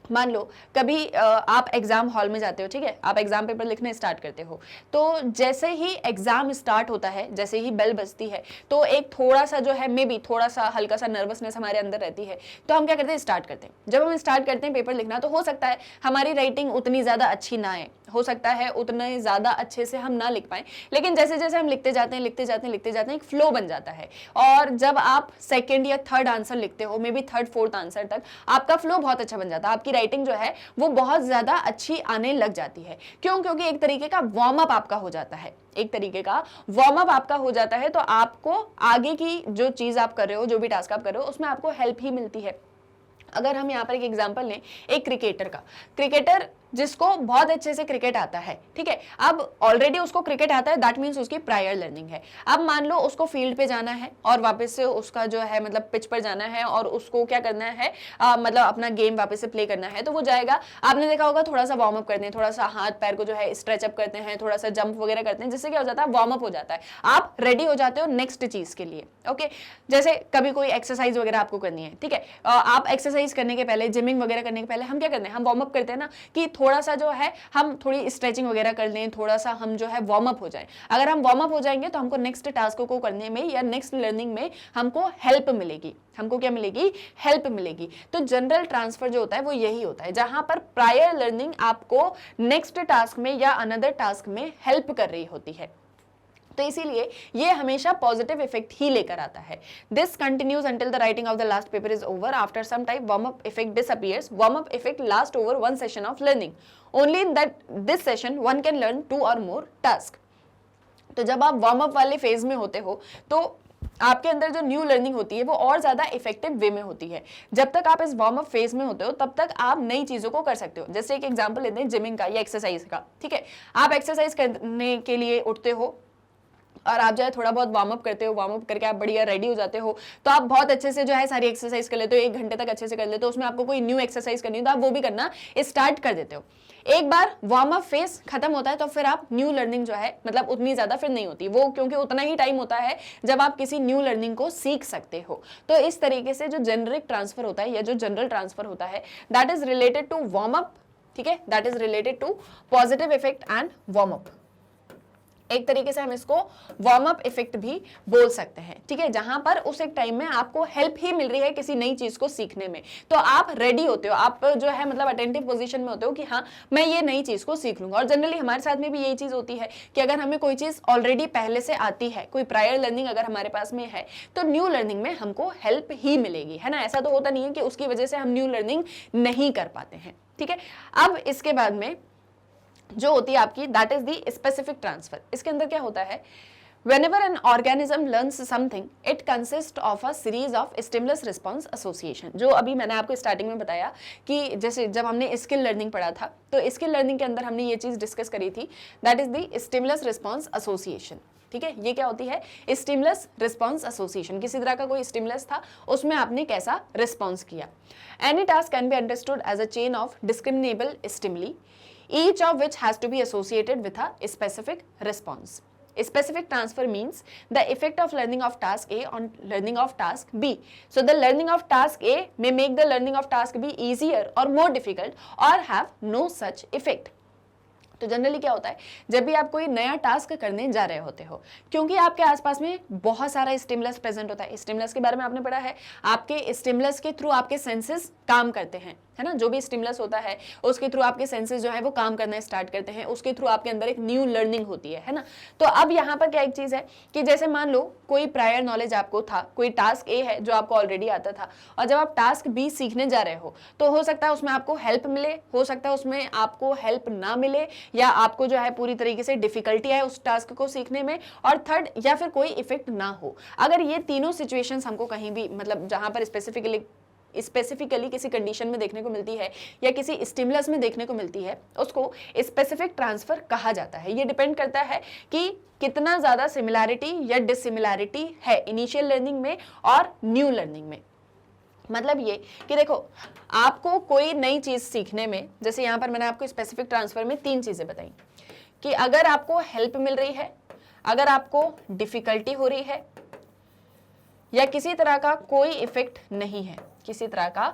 मान लो कभी आप exam hall में जाते हो, ठीक है, आप एग्जाम पेपर लिखने स्टार्ट करते हो, तो जैसे ही एग्जाम स्टार्ट होता है, जैसे ही बेल बजती है, तो एक थोड़ा सा जो है मे बी थोड़ा सा हल्का सा नर्वसनेस हमारे अंदर रहती है, तो हम क्या करते हैं, स्टार्ट करते हैं। जब हम स्टार्ट करते हैं पेपर लिखना, तो हो सकता है हमारी राइटिंग उतनी ज्यादा अच्छी ना आए, हो सकता है उतने ज्यादा अच्छे से हम ना लिख पाए, लेकिन जैसे जैसे हम लिखते जाते हैं लिखते जाते हैं लिखते जाते हैं, एक फ्लो बन जाता है, और जब आप सेकंड या थर्ड आंसर लिखते हो, may be third fourth answer तक आपका फ्लो बहुत अच्छा बन जाता है, आपकी राइटिंग जो है वो बहुत ज्यादा अच्छी आने लग जाती है। क्यों? क्योंकि एक तरीके का वार्म अप आपका हो जाता है, एक तरीके का वार्म अप आपका हो जाता है, तो आपको आगे की जो चीज आप कर रहे हो, जो भी टास्क आप कर रहे हो, उसमें आपको हेल्प ही मिलती है। अगर हम यहाँ पर एक एग्जांपल लें एक क्रिकेटर का, क्रिकेटर जिसको बहुत अच्छे से क्रिकेट आता है, ठीक है, अब ऑलरेडी उसको क्रिकेट आता है, दैट मीन्स उसकी प्रायर लर्निंग है। अब मान लो उसको फील्ड पे जाना है और वापस से उसका जो है मतलब पिच पर जाना है और उसको क्या करना है, मतलब अपना गेम वापस से प्ले करना है, तो वो जाएगा, आपने देखा होगा थोड़ा सा वार्म अप करते हैं, थोड़ा सा हाथ पैर को जो है स्ट्रेच अप करते हैं, थोड़ा सा जंप वगैरह करते हैं, जिससे क्या हो जाता है, वार्म अप हो जाता है, आप रेडी हो जाते हो नेक्स्ट चीज के लिए। ओके, जैसे कभी कोई एक्सरसाइज वगैरह आपको करनी है, ठीक है, आप एक्सरसाइज करने के पहले, जिमिंग वगैरह करने के पहले हम क्या करते हैं, हम वार्म अप करते हैं ना, कि थोड़ा सा जो है हम थोड़ी स्ट्रेचिंग वगैरह कर लें, थोड़ा सा हम जो है वार्म अप हो जाएं। अगर हम वार्म अप हो जाएंगे तो हमको नेक्स्ट टास्क को करने में या नेक्स्ट लर्निंग में हमको हेल्प मिलेगी। हमको क्या मिलेगी? हेल्प मिलेगी। तो जनरल ट्रांसफर जो होता है वो यही होता है, जहां पर प्रायर लर्निंग आपको नेक्स्ट टास्क में या अनदर टास्क में हेल्प कर रही होती है। तो इसीलिए ये हमेशा पॉजिटिव इफेक्ट ही लेकर आता है। This continues until the writing of the last paper is over. After some time warm up effect disappears. Warm up effect last over one session of learning. Only in that this session one can learn 2 or more task. तो जब आप warm up वाले phase में होते हो तो आपके अंदर जो न्यू लर्निंग होती है वो और ज्यादा इफेक्टिव वे में होती है। जब तक आप इस वार्म अप फेज में होते हो तब तक आप नई चीजों को कर सकते हो। जैसे एक एग्जांपल लेते हैं जिमिंग का या एक्सरसाइज का, ठीक है। आप एक्सरसाइज करने के लिए उठते हो और आप जो है थोड़ा बहुत वार्म अप करते हो, वार्म अप करके आप बढ़िया रेडी हो जाते हो, तो आप बहुत अच्छे से जो है सारी एक्सरसाइज कर लेते हो, 1 घंटे तक अच्छे से कर लेते हो। उसमें आपको कोई न्यू एक्सरसाइज करनी हो तो आप वो भी करना स्टार्ट कर देते हो। एक बार वार्म अप फेज खत्म होता है तो फिर आप न्यू लर्निंग जो है मतलब उतनी ज्यादा फिर नहीं होती वो, क्योंकि उतना ही टाइम होता है जब आप किसी न्यू लर्निंग को सीख सकते हो। तो इस तरीके से जो जेनरिक ट्रांसफर होता है या जो जनरल ट्रांसफर होता है that is related to warm up, ठीक है, that is related to positive effect and warm up. एक तरीके से हम इसको वार्म अप इफेक्ट भी बोल सकते हैं, ठीक है, जहां पर उस एक टाइम में आपको हेल्प ही मिल रही है किसी नई चीज को सीखने में। तो आप रेडी होते हो, आप जो है मतलब अटेंटिव पोजीशन में होते हो कि हाँ मैं ये नई चीज को सीख लूंगा। और जनरली हमारे साथ में भी यही चीज होती है कि अगर हमें कोई चीज ऑलरेडी पहले से आती है, कोई प्रायर लर्निंग अगर हमारे पास में है तो न्यू लर्निंग में हमको हेल्प ही मिलेगी, है ना। ऐसा तो होता नहीं है कि उसकी वजह से हम न्यू लर्निंग नहीं कर पाते हैं, ठीक है। अब इसके बाद में जो होती है आपकी that is the specific transfer. इसके अंदर क्या होता है? Whenever an organism learns something, it consists of a series of stimulus response association। जो अभी मैंने आपको स्टार्टिंग में बताया कि जैसे जब हमने स्किल लर्निंग पढ़ा था तो स्किल लर्निंग के अंदर हमने ये चीज डिस्कस करी थी, that is the stimulus response association, ठीक है। ये क्या होती है? Stimulus response association. किसी तरह का कोई स्टिमुलस था, उसमें आपने कैसा रिस्पॉन्स किया। Any task can be understood as a chain of discriminable stimuli, each of which has to be associated with a specific response. Specific transfer means the effect of learning of task A on learning of task B. So the learning of task A may make the learning of task B easier or more difficult or have no such effect. तो generally क्या होता है, जब भी आप कोई नया task करने जा रहे होते हो, क्योंकि आपके आसपास में बहुत सारा स्टिमुलस प्रेजेंट होता है। स्टिमुलस के बारे में आपने पढ़ा है, आपके स्टिमुलस के थ्रू आपके सेंसेस काम करते हैं, है ना। जो भी स्टिमुलस होता है उसके थ्रू आपके सेंसेस जो है वो काम करना स्टार्ट करते हैं, उसके थ्रू आपके अंदर एक न्यू लर्निंग होती है ना। तो अब यहाँ पर क्या एक चीज है कि जैसे मान लो कोई प्रायर नॉलेज आपको था, कोई टास्क ए है जो आपको ऑलरेडी आता था, और जब आप टास्क बी सीखने जा रहे हो तो हो सकता है उसमें आपको हेल्प मिले, हो सकता है उसमें आपको हेल्प ना मिले, या आपको जो है पूरी तरीके से डिफिकल्टी है उस टास्क को सीखने में, और थर्ड या फिर कोई इफेक्ट ना हो। अगर ये तीनों सिचुएशंस हमको कहीं भी मतलब जहां पर स्पेसिफिकली किसी कंडीशन में देखने को मिलती है या किसी स्टिमुलस में देखने को मिलती है, उसको स्पेसिफिक ट्रांसफर कहा जाता है। ये डिपेंड करता है कि कितना ज्यादा सिमिलैरिटी या डिसिमिलैरिटी है इनिशियल लर्निंग में और न्यू लर्निंग में। मतलब ये कि देखो आपको कोई नई चीज सीखने में, जैसे यहां पर मैंने आपको स्पेसिफिक ट्रांसफर में 3 चीजें बताई कि अगर आपको हेल्प मिल रही है, अगर आपको डिफिकल्टी हो रही है, या किसी तरह का कोई इफेक्ट नहीं है, किसी तरह का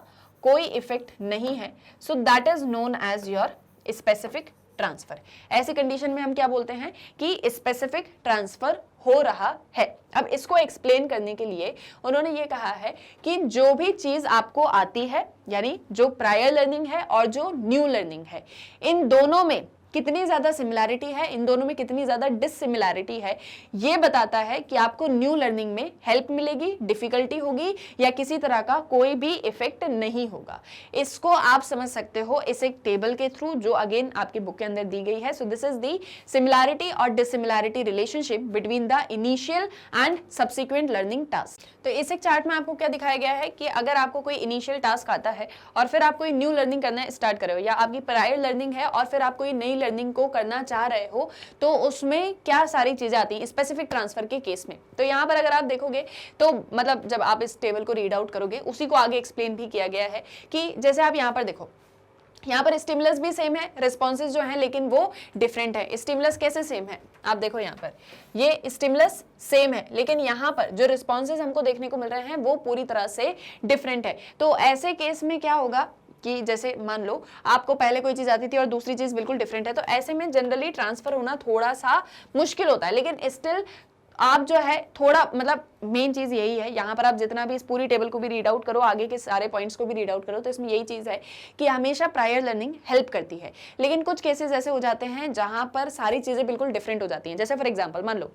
कोई इफेक्ट नहीं है, so that is known as your specific transfer. ऐसी कंडीशन में हम क्या बोलते हैं कि स्पेसिफिक ट्रांसफर हो रहा है। अब इसको एक्सप्लेन करने के लिए उन्होंने ये कहा है कि जो भी चीज आपको आती है, यानी जो प्रायर लर्निंग है और जो न्यू लर्निंग है, इन दोनों में कितनी ज्यादा सिमिलैरिटी है, इन दोनों में कितनी ज्यादा डिससिमिलैरिटी है, ये बताता है कि आपको न्यू लर्निंग में हेल्प मिलेगी, डिफिकल्टी होगी, या किसी तरह का कोई भी इफेक्ट नहीं होगा। इसको आप समझ सकते हो इस एक टेबल के थ्रू जो अगेन आपकी बुक के अंदर दी गई है। So this is the similarity और dissimilarity relationship between the initial and subsequent learning task. तो इस एक चार्ट में आपको क्या दिखाया गया है कि अगर आपको कोई इनिशियल टास्क आता है और फिर आप कोई न्यू लर्निंग करना स्टार्ट कर रहे हो, या आपकी प्रायर लर्निंग है और फिर आप कोई नई लर्निंग को करना चाह रहे हो, तो उसमें क्या सारी चीजें आती हैं स्पेसिफिक ट्रांसफर के केस में। तो यहाँ पर अगर आप देखोगे तो मतलब जब आप इस टेबल को रीड आउट करोगे उसी को आगे एक्सप्लेन भी किया गया है कि जैसे आप यहाँ पर देखो, यहाँ पर स्टिमुलस भी सेम है, रिस्पॉन्सेज जो हैं लेकिन वो डिफरेंट है। स्टिमुलस कैसे सेम है, आप देखो यहाँ पर ये स्टिमुलस सेम है, लेकिन यहाँ पर जो रिस्पॉन्सेज हमको देखने को मिल रहे हैं वो पूरी तरह से डिफरेंट है। तो ऐसे केस में क्या होगा कि जैसे मान लो आपको पहले कोई चीज़ आती थी और दूसरी चीज़ बिल्कुल डिफरेंट है, तो ऐसे में जनरली ट्रांसफ़र होना थोड़ा सा मुश्किल होता है, लेकिन स्टिल आप जो है थोड़ा मतलब मेन चीज़ यही है, यहाँ पर आप जितना भी इस पूरी टेबल को भी रीड आउट करो, आगे के सारे पॉइंट्स को भी रीड आउट करो, तो इसमें यही चीज़ है कि हमेशा प्रायर लर्निंग हेल्प करती है। लेकिन कुछ केसेस ऐसे हो जाते हैं जहाँ पर सारी चीज़ें बिल्कुल डिफरेंट हो जाती हैं। जैसे फॉर एग्जाम्पल मान लो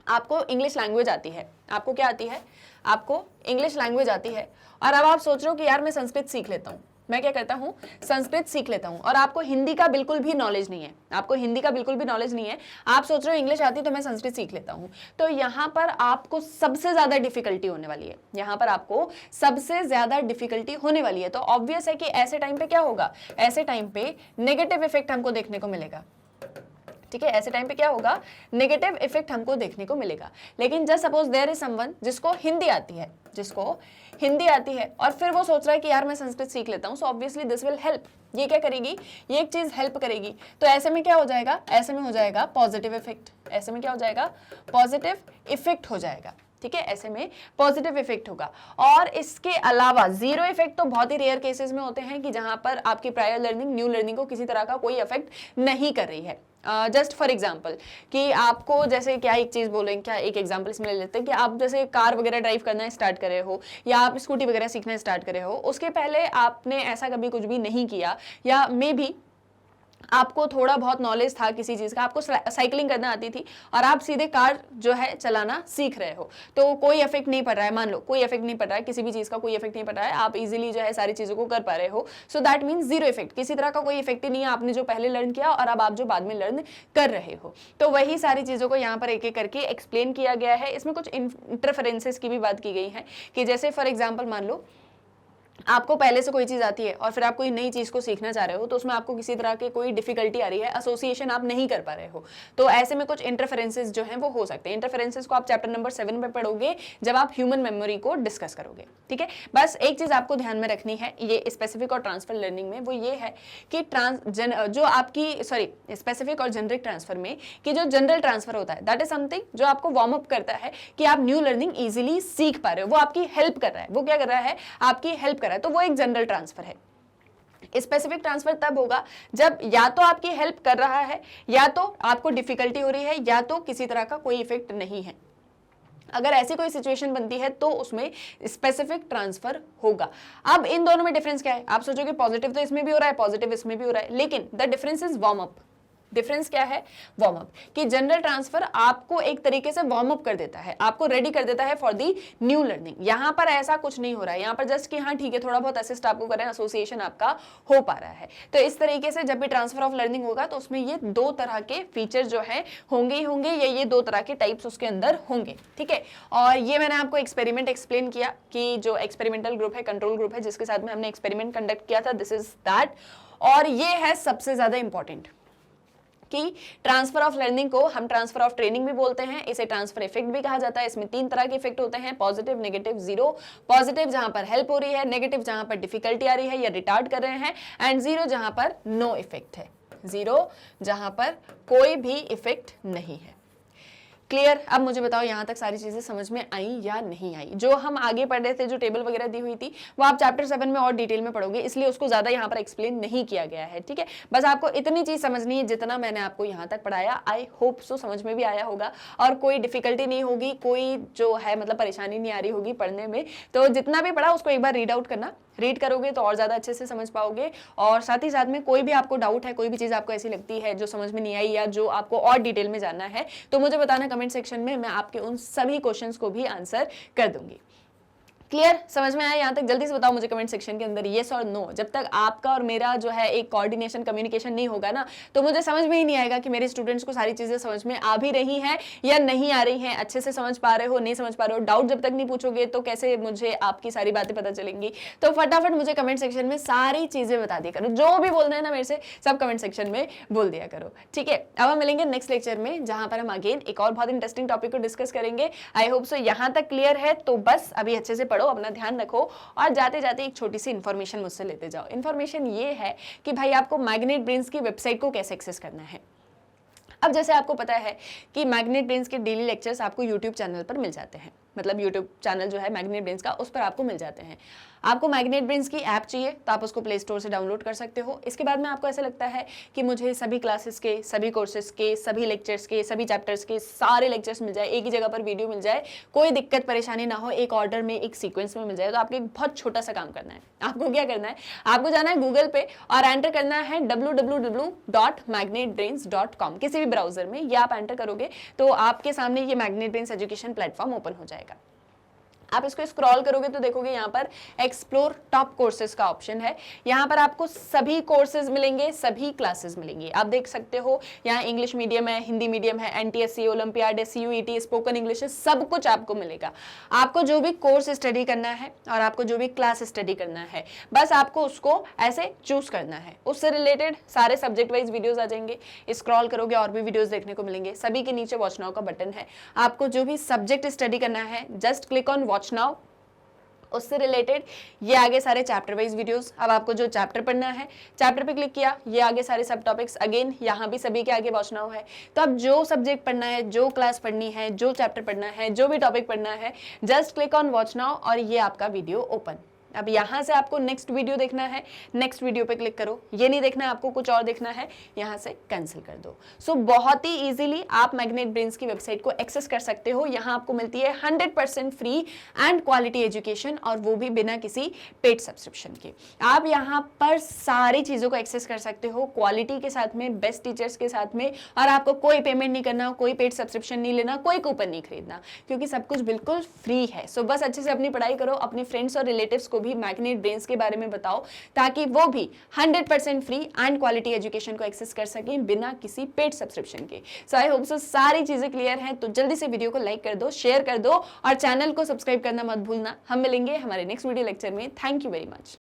आपको इंग्लिश लैंग्वेज आती है, आपको क्या आती है, आपको इंग्लिश लैंग्वेज आती है, और अब आप सोच रहे हो कि यार मैं संस्कृत सीख लेता हूँ, मैं क्या करता हूँ संस्कृत सीख लेता हूँ, और आपको हिंदी का बिल्कुल भी नॉलेज नहीं है, आपको हिंदी का बिल्कुल भी नॉलेज नहीं है, आप सोच रहे हो इंग्लिश आती तो मैं संस्कृत सीख लेता हूँ, तो यहाँ पर आपको सबसे ज्यादा डिफिकल्टी होने वाली है, यहाँ पर आपको सबसे ज्यादा डिफिकल्टी होने वाली है। तो ऑब्वियस है कि ऐसे टाइम पे क्या होगा, ऐसे टाइम पे नेगेटिव इफेक्ट हमको देखने को मिलेगा, ठीक है, ऐसे टाइम पे क्या होगा, नेगेटिव इफेक्ट हमको देखने को मिलेगा। लेकिन just suppose there is someone जिसको हिंदी आती है, जिसको हिंदी आती है, और फिर वो सोच रहा है कि यार मैं संस्कृत सीख लेता हूँ, so obviously this will help, ये क्या करेगी, ये एक चीज हेल्प करेगी। तो ऐसे में क्या हो जाएगा, ऐसे में हो जाएगा पॉजिटिव इफेक्ट, ऐसे में क्या हो जाएगा, पॉजिटिव इफेक्ट हो जाएगा, ठीक है, ऐसे में पॉजिटिव इफेक्ट होगा। और इसके अलावा जीरो इफेक्ट तो बहुत ही रेयर केसेस में होते हैं कि जहां पर आपकी प्रायर लर्निंग न्यू लर्निंग को किसी तरह का कोई इफेक्ट नहीं कर रही है। जस्ट फॉर एग्जाम्पल कि आपको जैसे क्या एक चीज बोलेंगे, क्या एक एग्जाम्पल इसमें ले लेते हैं कि आप जैसे कार वगैरह ड्राइव करना स्टार्ट करे हो, या आप स्कूटी वगैरह सीखना स्टार्ट करे हो, उसके पहले आपने ऐसा कभी कुछ भी नहीं किया, या मे भी आपको थोड़ा बहुत नॉलेज था किसी चीज़ का, आपको साइकिलिंग करना आती थी और आप सीधे कार जो है चलाना सीख रहे हो, तो कोई इफेक्ट नहीं पड़ रहा है, मान लो कोई इफेक्ट नहीं पड़ रहा है, किसी भी चीज़ का कोई इफेक्ट नहीं पड़ रहा है, आप इजीली जो है सारी चीज़ों को कर पा रहे हो, सो दैट मीन्स जीरो इफेक्ट, किसी तरह का कोई इफेक्ट ही नहीं है, आपने जो पहले लर्न किया और अब आप जो बाद में लर्न कर रहे हो। तो वही सारी चीज़ों को यहाँ पर एक एक करके एक्सप्लेन किया गया है। इसमें कुछ इंटरफेरेंसेस की भी बात की गई है कि जैसे फॉर एग्जाम्पल मान लो आपको पहले से कोई चीज़ आती है और फिर आप कोई नई चीज़ को सीखना चाह रहे हो, तो उसमें आपको किसी तरह की कोई डिफिकल्टी आ रही है, एसोसिएशन आप नहीं कर पा रहे हो, तो ऐसे में कुछ इंटरफेरेंसेस जो हैं वो हो सकते हैं। इंटरफेरेंसेस को आप चैप्टर नंबर 7 में पढ़ोगे जब आप ह्यूमन मेमोरी को डिस्कस करोगे, ठीक है। बस एक चीज़ आपको ध्यान में रखनी है ये स्पेसिफिक और ट्रांसफर लर्निंग में, वो ये है कि जो आपकी स्पेसिफिक और जेनरिक ट्रांसफर में कि जो जनरल ट्रांसफर होता है दैट इज समथिंग जो आपको वार्म अप करता है कि आप न्यू लर्निंग इजीली सीख पा रहे हो, वो आपकी हेल्प कर रहा है, वो क्या कर रहा है, आपकी हेल्प कर रहा है, तो वो एक जनरल ट्रांसफर है। स्पेसिफिक ट्रांसफर तब होगा जब या तो आपकी हेल्प कर रहा है, या तो आपको डिफिकल्टी हो रही है, या तो किसी तरह का कोई इफेक्ट नहीं है। अगर ऐसी कोई सिचुएशन बनती है तो उसमें स्पेसिफिक ट्रांसफर होगा। अब इन दोनों में डिफरेंस क्या है, आप सोचोगे पॉजिटिव तो इसमें भी हो रहा है, पॉजिटिव इसमें भी हो रहा है, लेकिन the difference is warm up. Difference क्या है, वार्म अप, कि जनरल ट्रांसफर आपको एक तरीके से वार्म अप कर देता है, आपको रेडी कर देता है फॉर दी न्यू लर्निंग। यहां पर ऐसा कुछ नहीं हो रहा है, यहां पर जस्ट कि हाँ ठीक है थोड़ा बहुत असिस्ट आपको करें, एसोसिएशन आपका हो पा रहा है। तो इस तरीके से जब भी ट्रांसफर ऑफ लर्निंग होगा तो उसमें ये दो तरह के फीचर जो है होंगे ही होंगे, या ये दो तरह के टाइप्स उसके अंदर होंगे, ठीक है। और ये मैंने आपको एक्सपेरिमेंट एक्सप्लेन किया कि जो एक्सपेरिमेंटल ग्रुप है, कंट्रोल ग्रुप है, जिसके साथ में हमने एक्सपेरिमेंट कंडक्ट किया था, दिस इज दैट। और ये है सबसे ज्यादा इंपॉर्टेंट कि ट्रांसफर ऑफ लर्निंग को हम ट्रांसफर ऑफ ट्रेनिंग भी बोलते हैं, इसे ट्रांसफर इफेक्ट भी कहा जाता है। इसमें 3 तरह के इफेक्ट होते हैं, पॉजिटिव, नेगेटिव, जीरो। पॉजिटिव जहां पर हेल्प हो रही है, नेगेटिव जहां पर डिफिकल्टी आ रही है या रिटार्ड कर रहे हैं, एंड जीरो जहां पर नो इफेक्ट है, जीरो जहां पर कोई भी इफेक्ट नहीं है। क्लियर। अब मुझे बताओ यहाँ तक सारी चीजें समझ में आई या नहीं आई। जो हम आगे पढ़ रहे थे, जो टेबल वगैरह दी हुई थी, वो आप चैप्टर 7 में और डिटेल में पढ़ोगे, इसलिए उसको ज्यादा यहाँ पर एक्सप्लेन नहीं किया गया है, ठीक है। बस आपको इतनी चीज समझनी है जितना मैंने आपको यहाँ तक पढ़ाया। आई होप सो समझ में भी आया होगा और कोई डिफिकल्टी नहीं होगी, कोई जो है मतलब परेशानी नहीं आ रही होगी पढ़ने में। तो जितना भी पढ़ा उसको एक बार रीड आउट करना, रीड करोगे तो और ज़्यादा अच्छे से समझ पाओगे। और साथ ही साथ में कोई भी आपको डाउट है, कोई भी चीज़ आपको ऐसी लगती है जो समझ में नहीं आई या जो आपको और डिटेल में जानना है, तो मुझे बताना कमेंट सेक्शन में, मैं आपके उन सभी क्वेश्चंस को भी आंसर कर दूंगी। क्लियर, समझ में आया यहाँ तक? जल्दी से बताओ मुझे कमेंट सेक्शन के अंदर येस और नो। जब तक आपका और मेरा जो है एक कोऑर्डिनेशन, कम्युनिकेशन नहीं होगा ना, तो मुझे समझ में ही नहीं आएगा कि मेरे स्टूडेंट्स को सारी चीजें समझ में आ भी रही हैं या नहीं आ रही हैं, अच्छे से समझ पा रहे हो, नहीं समझ पा रहे हो। डाउट जब तक नहीं पूछोगे तो कैसे मुझे आपकी सारी बातें पता चलेंगी। तो फटाफट मुझे कमेंट सेक्शन में सारी चीजें बता दिया करो, जो भी बोलना है ना मेरे से सब कमेंट सेक्शन में बोल दिया करो, ठीक है। अब हम मिलेंगे नेक्स्ट लेक्चर में, जहां पर हम अगेन एक और बहुत इंटरेस्टिंग टॉपिक को डिस्कस करेंगे। आई होप सो यहाँ तक क्लियर है। तो बस अभी अच्छे से पढ़ो, अपना ध्यान रखो और जाते जाते एक छोटी सी इन्फॉर्मेशन मुझसे लेते जाओ। इन्फॉर्मेशन ये है कि भाई आपको मैग्नेट ब्रेन्स की वेबसाइट को कैसे एक्सेस करना है। अब जैसे आपको पता है कि मैग्नेट ब्रेन्स के डेली लेक्चर्स आपको यूट्यूब चैनल पर मिल जाते हैं। मतलब यूट्यूब चैनल जो है मैग्नेट ब्रेन्स का, उस पर आपको मिल जाते हैं। आपको मैग्नेट ब्रेन्स की ऐप चाहिए तो आप उसको प्ले स्टोर से डाउनलोड कर सकते हो। इसके बाद में आपको ऐसा लगता है कि मुझे सभी क्लासेस के, सभी कोर्सेज के, सभी लेक्चर्स के, सभी चैप्टर्स के सारे लेक्चर्स मिल जाए, एक ही जगह पर वीडियो मिल जाए, कोई दिक्कत परेशानी ना हो, एक ऑर्डर में, एक सीक्वेंस में मिल जाए, तो आपको एक बहुत छोटा सा काम करना है। आपको क्या करना है, आपको जाना है गूगल पे और एंटर करना है www.magnetbrains.com। किसी भी ब्राउजर में ये आप एंटर करोगे तो आपके सामने ये magnet brains education platform open हो जाएगा। आप इसको स्क्रॉल करोगे तो देखोगे यहाँ पर एक्सप्लोर टॉप कोर्सेज का ऑप्शन है। यहाँ पर आपको सभी कोर्सेज मिलेंगे, सभी क्लासेस मिलेंगी। आप देख सकते हो यहाँ इंग्लिश मीडियम है, हिंदी मीडियम है, NTSC, olympiad, CUET, spoken English, सब कुछ आपको मिलेगा। आपको जो भी कोर्स स्टडी करना है और आपको जो भी क्लास स्टडी करना है, बस आपको उसको ऐसे चूज करना है। उससे रिलेटेड सारे सब्जेक्ट वाइज वीडियोज आ जाएंगे। स्क्रॉल करोगे और भी वीडियोज देखने को मिलेंगे। सभी के नीचे वॉच नाउ का बटन है। आपको जो भी सब्जेक्ट स्टडी करना है just click on watch now. उससे रिलेटेड ये आगे सारे चैप्टर वाइज वीडियोस। अब आपको जो चैप्टर पढ़ना है, चैप्टर पे क्लिक किया, ये आगे सारे सब टॉपिक्स, अगेन यहाँ भी सभी के आगे वॉच नाउ है। तो अब जो सब्जेक्ट पढ़ना है, जो क्लास पढ़नी है, जो चैप्टर पढ़ना है, जो भी टॉपिक पढ़ना है, just click on watch now और ये आपका वीडियो ओपन। अब यहाँ से आपको नेक्स्ट वीडियो देखना है, नेक्स्ट वीडियो पे क्लिक करो। ये नहीं देखना है आपको, कुछ और देखना है, यहाँ से कैंसिल कर दो। सो बहुत ही इजीली आप मैग्नेट ब्रेन्स की वेबसाइट को एक्सेस कर सकते हो। यहाँ आपको मिलती है 100% फ्री एंड क्वालिटी एजुकेशन, और वो भी बिना किसी पेड सब्सक्रिप्शन के। आप यहाँ पर सारी चीज़ों को एक्सेस कर सकते हो क्वालिटी के साथ में, बेस्ट टीचर्स के साथ में, और आपको कोई पेमेंट नहीं करना, कोई पेड सब्सक्रिप्शन नहीं लेना, कोई कूपन नहीं खरीदना, क्योंकि सब कुछ बिल्कुल फ्री है। सो बस अच्छे से अपनी पढ़ाई करो, अपने फ्रेंड्स और रिलेटिव्स को भी मैग्नेट ब्रेन्स के बारे में बताओ, ताकि वो भी 100% फ्री एंड क्वालिटी एजुकेशन को एक्सेस कर सकें बिना किसी पेड सब्सक्रिप्शन के। सो आई होप सो सारी चीजें क्लियर हैं। तो जल्दी से वीडियो को लाइक कर दो, शेयर कर दो और चैनल को सब्सक्राइब करना मत भूलना। हम मिलेंगे हमारे नेक्स्ट वीडियो लेक्चर में। Thank you very much.